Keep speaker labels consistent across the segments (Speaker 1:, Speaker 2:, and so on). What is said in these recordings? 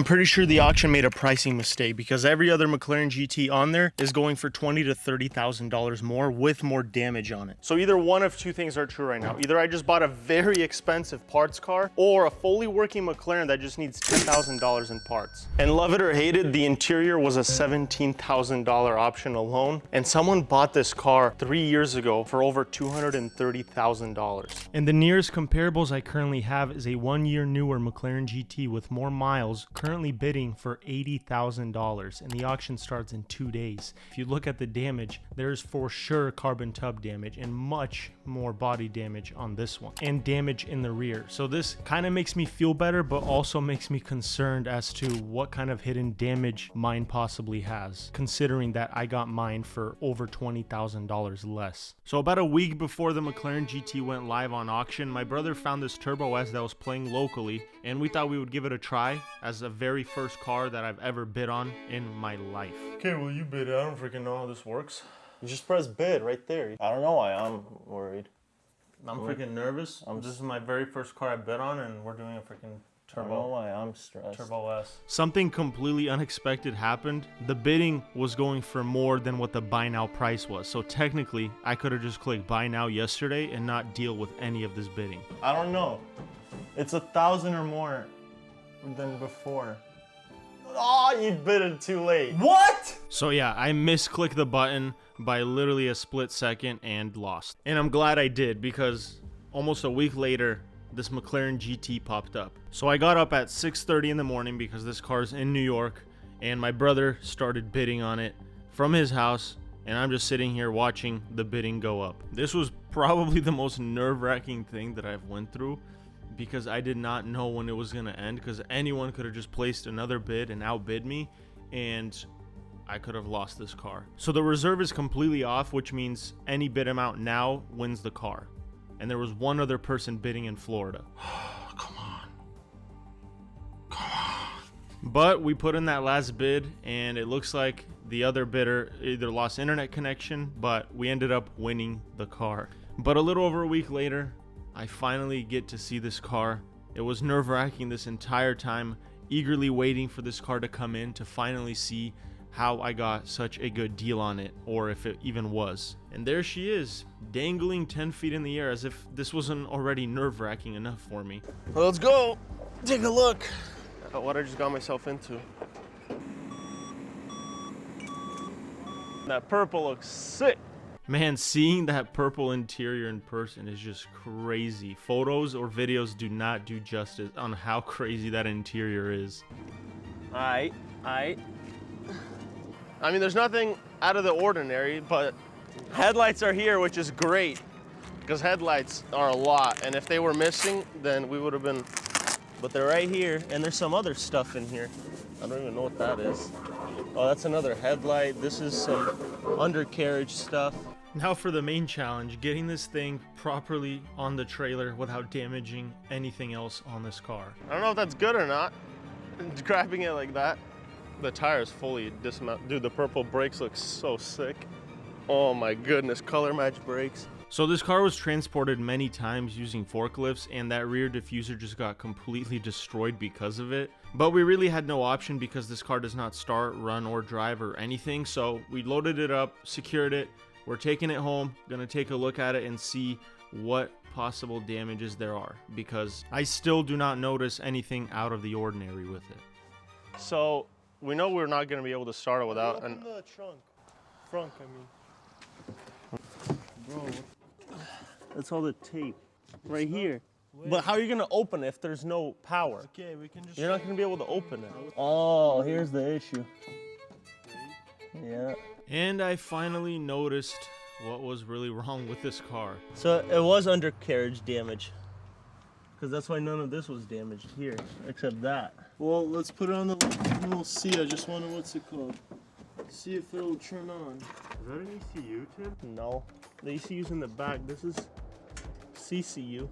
Speaker 1: I'm pretty sure the auction made a pricing mistake because every other McLaren GT on there is going for $20,000 to $30,000 more with more damage on it. So either one of two things are true right now. Either I just bought a very expensive parts car or a fully working McLaren that just needs $10,000 in parts. And love it or hate it, the interior was a $17,000 option alone. And someone bought this car 3 years ago for over $230,000. And the nearest comparables I currently have is a 1 year newer McLaren GT with more miles, currently bidding for $80,000, and the auction starts in 2 days. If you look at the damage, there's for sure carbon tub damage and much more body damage on this one, and damage in the rear. So this kind of makes me feel better, but also makes me concerned as to what kind of hidden damage mine possibly has, considering that I got mine for over $20,000 less. So about a week before the McLaren GT went live on auction, my brother found this Turbo S that was playing locally, and we thought we would give it a try as a very first car that I've ever bid on in my life. Okay, well, you bid it. I don't freaking know how this works. You just press bid right there.
Speaker 2: I don't know why I'm worried.
Speaker 1: I'm freaking nervous. This is my very first car I bid on, and we're doing a freaking
Speaker 2: I don't know why I'm stressed.
Speaker 1: Turbo S. Something completely unexpected happened. The bidding was going for more than what the buy now price was. So technically, I could have just clicked buy now yesterday and not deal with any of this bidding.
Speaker 2: I don't know. It's 1,000 or more than before. Oh, you bid it too late.
Speaker 1: What? So yeah, I misclicked the button by literally a split second and lost. And I'm glad I did, because almost a week later, this McLaren GT popped up. So I got up at 6:30 in the morning because this car's in New York, and my brother started bidding on it from his house, and I'm just sitting here watching the bidding go up. This was probably the most nerve-wracking thing that I've went through, because I did not know when it was gonna end, because anyone could have just placed another bid and outbid me, and I could have lost this car. So the reserve is completely off, which means any bid amount now wins the car. And there was one other person bidding in Florida. Come on. Come on. But we put in that last bid, and it looks like the other bidder either lost internet connection, but we ended up winning the car. But a little over a week later, I finally get to see this car. It was nerve-wracking this entire time, eagerly waiting for this car to come in to finally see how I got such a good deal on it, or if it even was. And there she is, dangling 10 feet in the air, as if this wasn't already nerve-wracking enough for me.
Speaker 2: Well, let's go. Take a look at what I just got myself into. That purple looks sick.
Speaker 1: Man, seeing that purple interior in person is just crazy. Photos or videos do not do justice on how crazy that interior is.
Speaker 2: Alright. I mean, there's nothing out of the ordinary, but headlights are here, which is great, because headlights are a lot, and if they were missing, then we would have been, but they're right here, and there's some other stuff in here. I don't even know what that is. Oh, that's another headlight. This is some undercarriage stuff.
Speaker 1: Now for the main challenge, getting this thing properly on the trailer without damaging anything else on this car.
Speaker 2: I don't know if that's good or not, grabbing it like that. The tire is fully dismounted. Dude, the purple brakes look so sick. Oh my goodness, color match brakes.
Speaker 1: So this car was transported many times using forklifts, and that rear diffuser just got completely destroyed because of it. But we really had no option because this car does not start, run, or drive or anything. So we loaded it up, secured it. We're taking it home, gonna take a look at it and see what possible damages there are, because I still do not notice anything out of the ordinary with it.
Speaker 2: So we know we're not going to be able to start it without
Speaker 3: Open the front, I mean.
Speaker 2: Bro, that's all the tape right here. But how are you going to open it if there's no power?
Speaker 3: Okay, we can just.
Speaker 2: You're not going to be able to open it. Oh, here's the issue. Yeah.
Speaker 1: And I finally noticed what was really wrong with this car.
Speaker 2: So it was undercarriage damage, because that's why none of this was damaged here, except that.
Speaker 3: Well, let's put it on the little seat. I just wonder what's it called. See if it'll turn on.
Speaker 1: Is that an ECU, Tim?
Speaker 2: No. The ECU's in the back. This is CCU.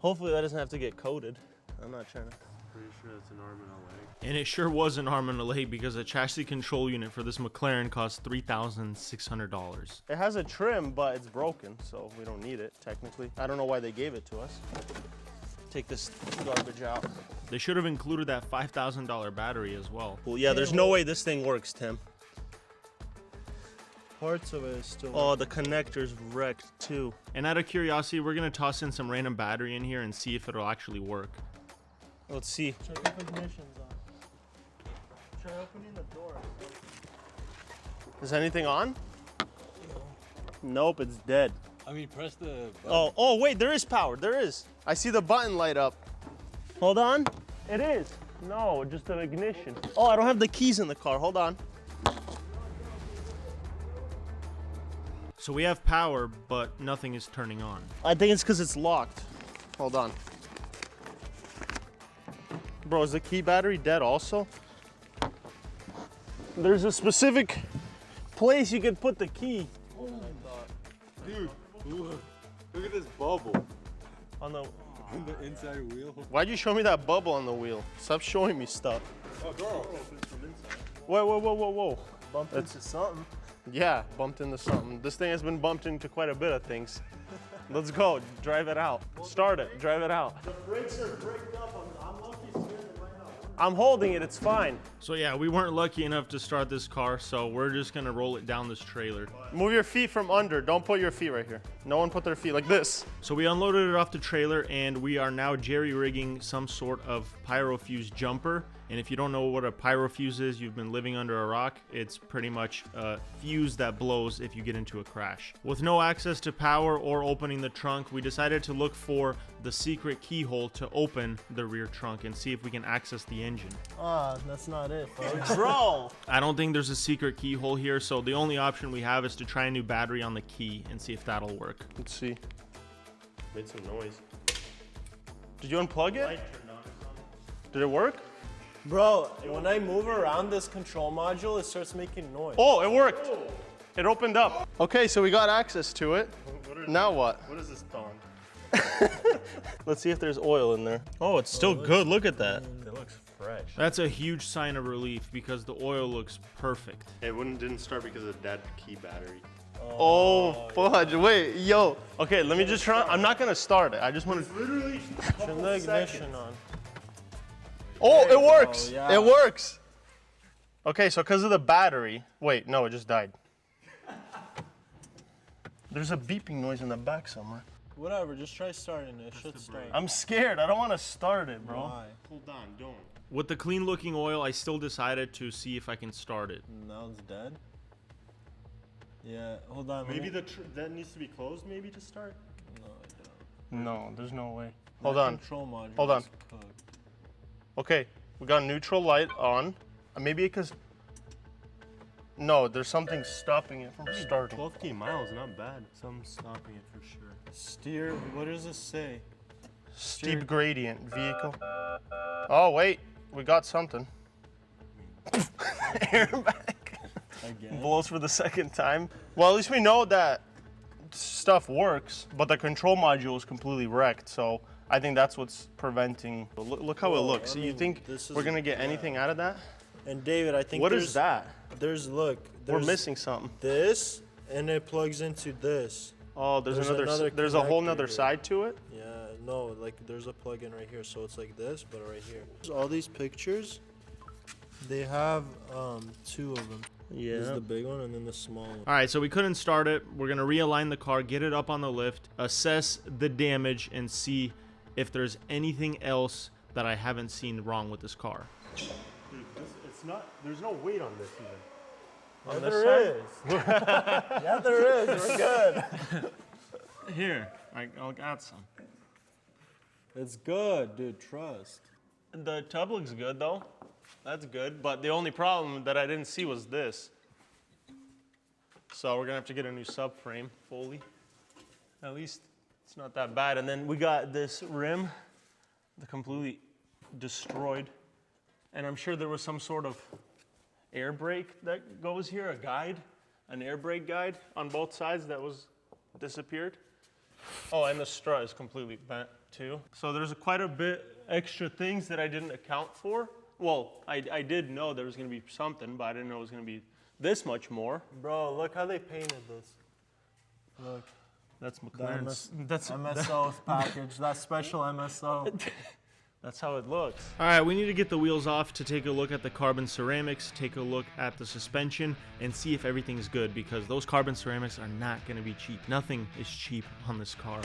Speaker 2: Hopefully that doesn't have to get coated. I'm not trying to.
Speaker 1: Pretty sure that's an arm and a leg. And it sure was an arm and a leg, because a chassis control unit for this McLaren cost $3,600.
Speaker 2: It has a trim, but it's broken, so we don't need it, technically. I don't know why they gave it to us. Take this garbage out.
Speaker 1: They should have included that $5,000 battery as well.
Speaker 2: Well, yeah, there's no way this thing works, Tim.
Speaker 3: Parts of it is still.
Speaker 2: Oh, the connector's wrecked too.
Speaker 1: And out of curiosity, we're gonna toss in some random battery in here and see if it'll actually work.
Speaker 2: Let's see.
Speaker 3: Check if ignition's on. Try opening the door.
Speaker 2: Is anything on? Nope, it's dead.
Speaker 4: I mean, press the button.
Speaker 2: Oh, wait, there is power. There is. I see the button light up. Hold on. It is. No, just the ignition. Oh, I don't have the keys in the car. Hold on.
Speaker 1: So we have power, but nothing is turning on.
Speaker 2: I think it's because it's locked. Hold on. Bro, is the key battery dead also? There's a specific place you can put the key.
Speaker 4: Dude, look at this bubble
Speaker 2: On the.
Speaker 4: on the inside wheel.
Speaker 2: Why'd you show me that bubble on the wheel? Stop showing me stuff.
Speaker 4: Oh, girl.
Speaker 2: Whoa.
Speaker 3: Bumped into something.
Speaker 2: Yeah, bumped into something. This thing has been bumped into quite a bit of things. Let's go. Drive it out. Start it. Drive it out.
Speaker 3: The brakes are braked up. I'm lucky to get it right now.
Speaker 2: I'm holding it. It's fine.
Speaker 1: So yeah, we weren't lucky enough to start this car, so we're just gonna roll it down this trailer.
Speaker 2: Move your feet from under. Don't put your feet right here. No one put their feet like this.
Speaker 1: So we unloaded it off the trailer, and we are now jerry-rigging some sort of pyrofuse jumper. And if you don't know what a pyrofuse is, you've been living under a rock. It's pretty much a fuse that blows if you get into a crash. With no access to power or opening the trunk, we decided to look for the secret keyhole to open the rear trunk and see if we can access the engine.
Speaker 3: Ah, that's not it, folks.
Speaker 2: Bro.
Speaker 1: I don't think there's a secret keyhole here, so the only option we have is to try a new battery on the key and see if that'll work.
Speaker 2: Let's see. Made some noise. Did you unplug it? Did it work?
Speaker 3: Bro, when I move around this control module, it starts making noise.
Speaker 2: Oh, it worked. It opened up. Okay, so we got access to it. Now what?
Speaker 3: What is this thong?
Speaker 2: Let's see if there's oil in there. Oh, it's still good. Look at that.
Speaker 3: It looks fresh.
Speaker 1: That's a huge sign of relief because the oil looks perfect.
Speaker 5: It didn't start because of the dead key battery.
Speaker 2: Oh, fudge. Wait, yo. Okay, let me just try. I'm not going to start it. I just want to.
Speaker 5: Literally.
Speaker 3: Turn the ignition on.
Speaker 2: Oh, it works.
Speaker 3: yeah.
Speaker 2: It works. Okay, so because of the battery. Wait, no, it just died. There's a beeping noise in the back somewhere.
Speaker 3: Whatever, just try starting it. It should start.
Speaker 2: I'm scared. I don't want to start it, bro.
Speaker 3: Why?
Speaker 5: Hold on, don't.
Speaker 1: With the clean looking oil, I still decided to see if I can start it.
Speaker 3: Now it's dead. Yeah, hold on.
Speaker 5: Maybe that needs to be closed, maybe to start.
Speaker 3: No, I don't.
Speaker 2: No, there's no way. Hold
Speaker 3: That
Speaker 2: on.
Speaker 3: Control module.
Speaker 2: Hold on.
Speaker 3: is cooked.
Speaker 2: Okay, we got neutral light on. Maybe because. No, there's something stopping it from starting.
Speaker 5: 12K miles, not bad. Something's stopping it for sure.
Speaker 3: Steer. What does this say?
Speaker 2: Steep gradient vehicle. Oh, wait. We got something. Airbag.
Speaker 3: Again.
Speaker 2: Blows for the second time. Well, at least we know that stuff works, but the control module is completely wrecked. So I think that's what's preventing. Look how it
Speaker 3: Well,
Speaker 2: looks.
Speaker 3: I
Speaker 2: You
Speaker 3: mean,
Speaker 2: think
Speaker 3: this is-
Speaker 2: we're gonna get anything out of that?
Speaker 3: And David, I think
Speaker 2: What
Speaker 3: there's,
Speaker 2: is that?
Speaker 3: There's look.
Speaker 2: We're
Speaker 3: There's
Speaker 2: missing something.
Speaker 3: this, and it plugs into this.
Speaker 2: Oh, there's
Speaker 3: There's
Speaker 2: another.
Speaker 3: another
Speaker 2: There's a whole
Speaker 3: connector
Speaker 2: nother
Speaker 3: here.
Speaker 2: side to it.
Speaker 3: Yeah, no, like there's a plug-in right here, so it's like this, but right here. All these pictures, they have two of them. This is the big one and then the small one.
Speaker 1: All right, so we couldn't start it. We're gonna realign the car, get it up on the lift, assess the damage, and see if there's anything else that I haven't seen wrong with this car.
Speaker 5: Dude, it's not. There's no weight on this even.
Speaker 3: Yeah, there is. Yeah, there is. We're good.
Speaker 1: Here, I'll got some.
Speaker 3: It's good, dude. Trust.
Speaker 2: The tub looks good though. That's good. But the only problem that I didn't see was this. So we're gonna have to get a new subframe fully. At least it's not that bad. And then we got this rim, the completely destroyed. And I'm sure there was some sort of air brake that goes here, a guide, an air brake guide on both sides that was disappeared. Oh, and the strut is completely bent too. So there's quite a bit extra things that I didn't account for. Well, I did know there was gonna be something, but I didn't know it was gonna be this much more.
Speaker 3: Bro, look how they painted this. Look.
Speaker 2: That's McLaren's. That's
Speaker 3: MSO package. That special MSO.
Speaker 2: That's how it looks.
Speaker 1: All right, we need to get the wheels off to take a look at the carbon ceramics, take a look at the suspension, and see if everything's good, because those carbon ceramics are not going to be cheap. Nothing is cheap on this car.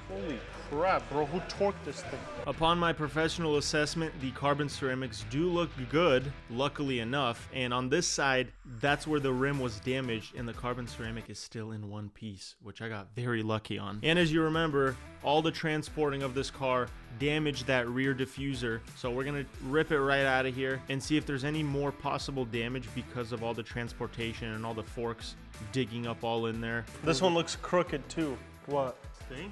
Speaker 2: Holy crap, bro. Who torqued this thing?
Speaker 1: Upon my professional assessment, the carbon ceramics do look good, luckily enough. And on this side, that's where the rim was damaged, and the carbon ceramic is still in one piece, which I got very lucky on. And as you remember, all the transporting of this car damaged that rear diffuser. So we're gonna rip it right out of here and see if there's any more possible damage because of all the transportation and all the forks digging up all in there.
Speaker 2: This one looks crooked too.
Speaker 1: What? Thing?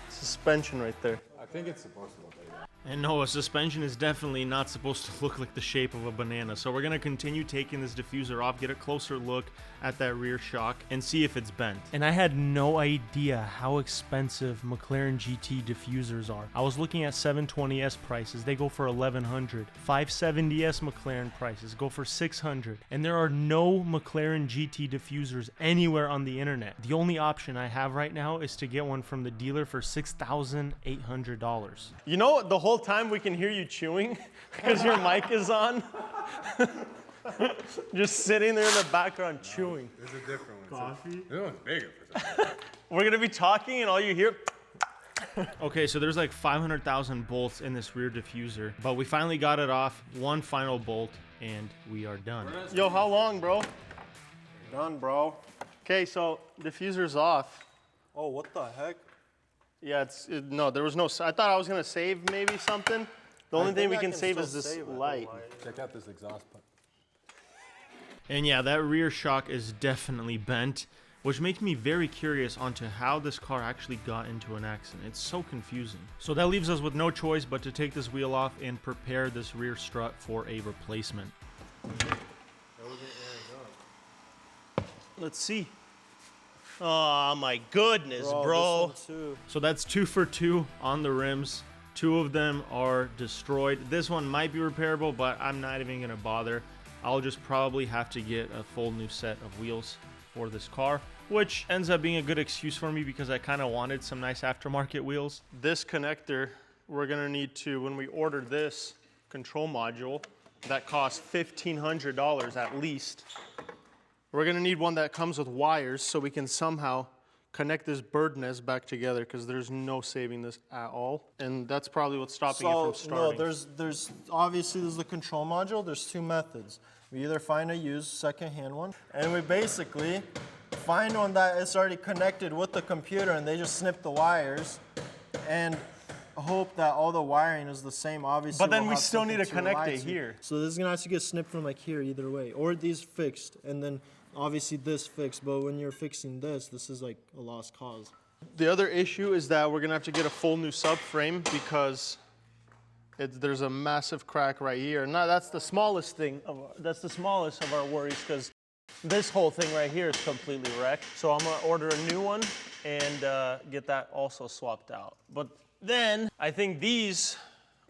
Speaker 2: Suspension right there.
Speaker 4: I think it's supposed to look like that.
Speaker 1: And no, a suspension is definitely not supposed to look like the shape of a banana. So we're going to continue taking this diffuser off, get a closer look at that rear shock, and see if it's bent. And I had no idea how expensive McLaren GT diffusers are. I was looking at 720S prices. They go for $1,100. 570S McLaren prices go for $600. And there are no McLaren GT diffusers anywhere on the internet. The only option I have right now is to get one from the dealer for $6,800.
Speaker 2: You know, the whole time we can hear you chewing because your mic is on. Just sitting there in the background chewing.
Speaker 4: There's a different one.
Speaker 5: Coffee?
Speaker 4: This one's bigger for some reason.
Speaker 2: We're gonna be talking and all you hear.
Speaker 1: Okay, so there's like 500,000 bolts in this rear diffuser, but we finally got it off. One final bolt, and we are done.
Speaker 2: Yo, how long, bro?
Speaker 3: Done, bro.
Speaker 2: Okay, so diffuser's off.
Speaker 3: Oh, what the heck?
Speaker 2: Yeah, no, there was no. I thought I was gonna save maybe something. The only thing we can save is this light.
Speaker 4: Check out this exhaust pipe.
Speaker 1: And yeah, that rear shock is definitely bent, which makes me very curious onto how this car actually got into an accident. It's so confusing. So that leaves us with no choice but to take this wheel off and prepare this rear strut for a replacement.
Speaker 2: Let's see. Oh my goodness, bro.
Speaker 3: This one too.
Speaker 1: So that's 2 for 2 on the rims. 2 of them are destroyed. This one might be repairable, but I'm not even gonna bother. I'll just probably have to get a full new set of wheels for this car, which ends up being a good excuse for me because I kind of wanted some nice aftermarket wheels.
Speaker 2: This connector, we're gonna need to, when we order this control module, that costs $1,500 at least. We're gonna need one that comes with wires so we can somehow connect this bird nest back together, because there's no saving this at all. And that's probably what's stopping it from starting.
Speaker 3: No, there's obviously there's the control module. There's 2 methods. We either find a used second-hand one, and we basically find one that is already connected with the computer, and they just snip the wires, and hope that all the wiring is the same. Obviously,
Speaker 2: But then
Speaker 3: we'll
Speaker 2: we
Speaker 3: have
Speaker 2: still
Speaker 3: something
Speaker 2: need to connect
Speaker 3: rely
Speaker 2: it
Speaker 3: to.
Speaker 2: here.
Speaker 3: So this is gonna have to get snipped from like here either way, or these fixed, and then obviously this fixed. But when you're fixing this is like a lost cause.
Speaker 2: The other issue is that we're gonna have to get a full new subframe because there's a massive crack right here. And now that's the smallest thing. That's the smallest of our worries, because this whole thing right here is completely wrecked. So I'm gonna order a new one and get that also swapped out. But then I think these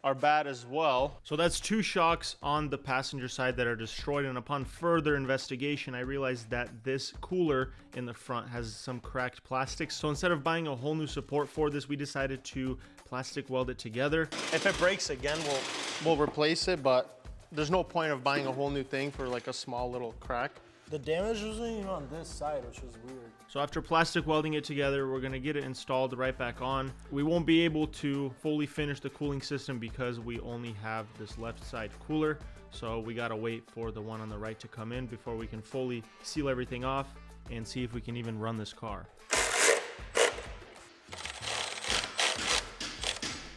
Speaker 2: are bad as well.
Speaker 1: So that's 2 shocks on the passenger side that are destroyed, and upon further investigation I realized that this cooler in the front has some cracked plastic. So instead of buying a whole new support for this, we decided to plastic weld it together.
Speaker 2: If it breaks again, we'll replace it, but there's no point of buying a whole new thing for like a small little crack.
Speaker 3: The damage was even on this side, which was weird.
Speaker 1: So after plastic welding it together, we're gonna get it installed right back on. We won't be able to fully finish the cooling system because we only have this left side cooler. So we gotta wait for the one on the right to come in before we can fully seal everything off and see if we can even run this car.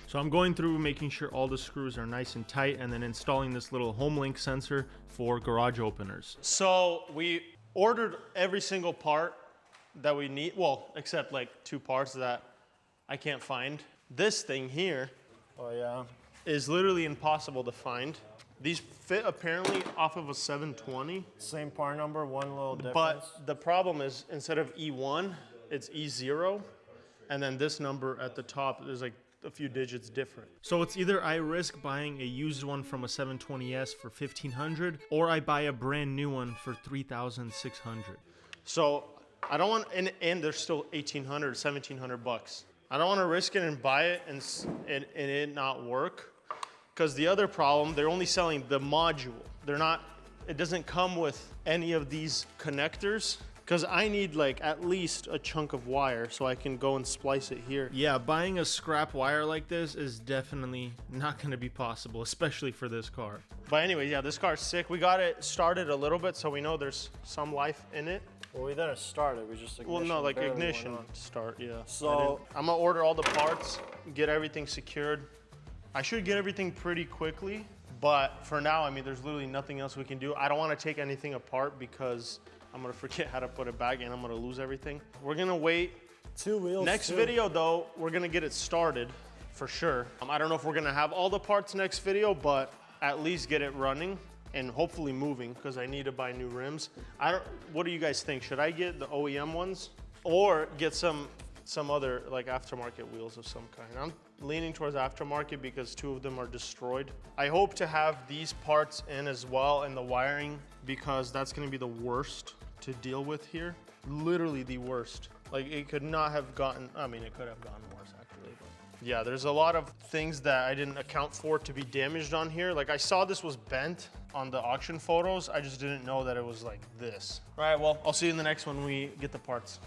Speaker 1: So I'm going through making sure all the screws are nice and tight, and then installing this little home link sensor for garage openers.
Speaker 2: So we ordered every single part that we need, well, except like 2 parts that I can't find. This thing here
Speaker 3: Oh yeah.
Speaker 2: is literally impossible to find. These fit apparently off of a 720,
Speaker 3: Same part number, one little difference.
Speaker 2: but the problem is instead of E1, it's E0, and then this number at the top is like a few digits different.
Speaker 1: So it's either I risk buying a used one from a 720S for $1,500, or I buy a brand new one for $3,600.
Speaker 2: So I don't want, and they're still $1,800, $1,700 bucks. I don't want to risk it and buy it and it not work. Because the other problem, they're only selling the module. It doesn't come with any of these connectors. Because I need like at least a chunk of wire so I can go and splice it here.
Speaker 1: Yeah, buying a scrap wire like this is definitely not going to be possible, especially for this car.
Speaker 2: But anyway, yeah, this car's sick. We got it started a little bit so we know there's some life in it.
Speaker 3: Well, we didn't start it. We just ignition.
Speaker 2: Well, no, like
Speaker 3: barely
Speaker 2: ignition
Speaker 3: went on.
Speaker 2: start, yeah.
Speaker 3: So
Speaker 2: I'm gonna order all the parts, get everything secured. I should get everything pretty quickly, but for now, I mean, there's literally nothing else we can do. I don't want to take anything apart because I'm gonna forget how to put it back and I'm gonna lose everything. We're gonna wait.
Speaker 3: 2 wheels.
Speaker 2: Next video though, we're gonna get it started for sure. I don't know if we're gonna have all the parts next video, but at least get it running and hopefully moving because I need to buy new rims. What do you guys think? Should I get the OEM ones or get some other like aftermarket wheels of some kind? I'm leaning towards aftermarket because 2 of them are destroyed. I hope to have these parts in as well and the wiring because that's gonna be the worst to deal with here. Literally the worst. Like it could not have gotten, I mean, it could have gotten worse actually. But yeah, there's a lot of things that I didn't account for to be damaged on here. Like I saw this was bent on the auction photos. I just didn't know that it was like this. All right, well, I'll see you in the next one when we get the parts.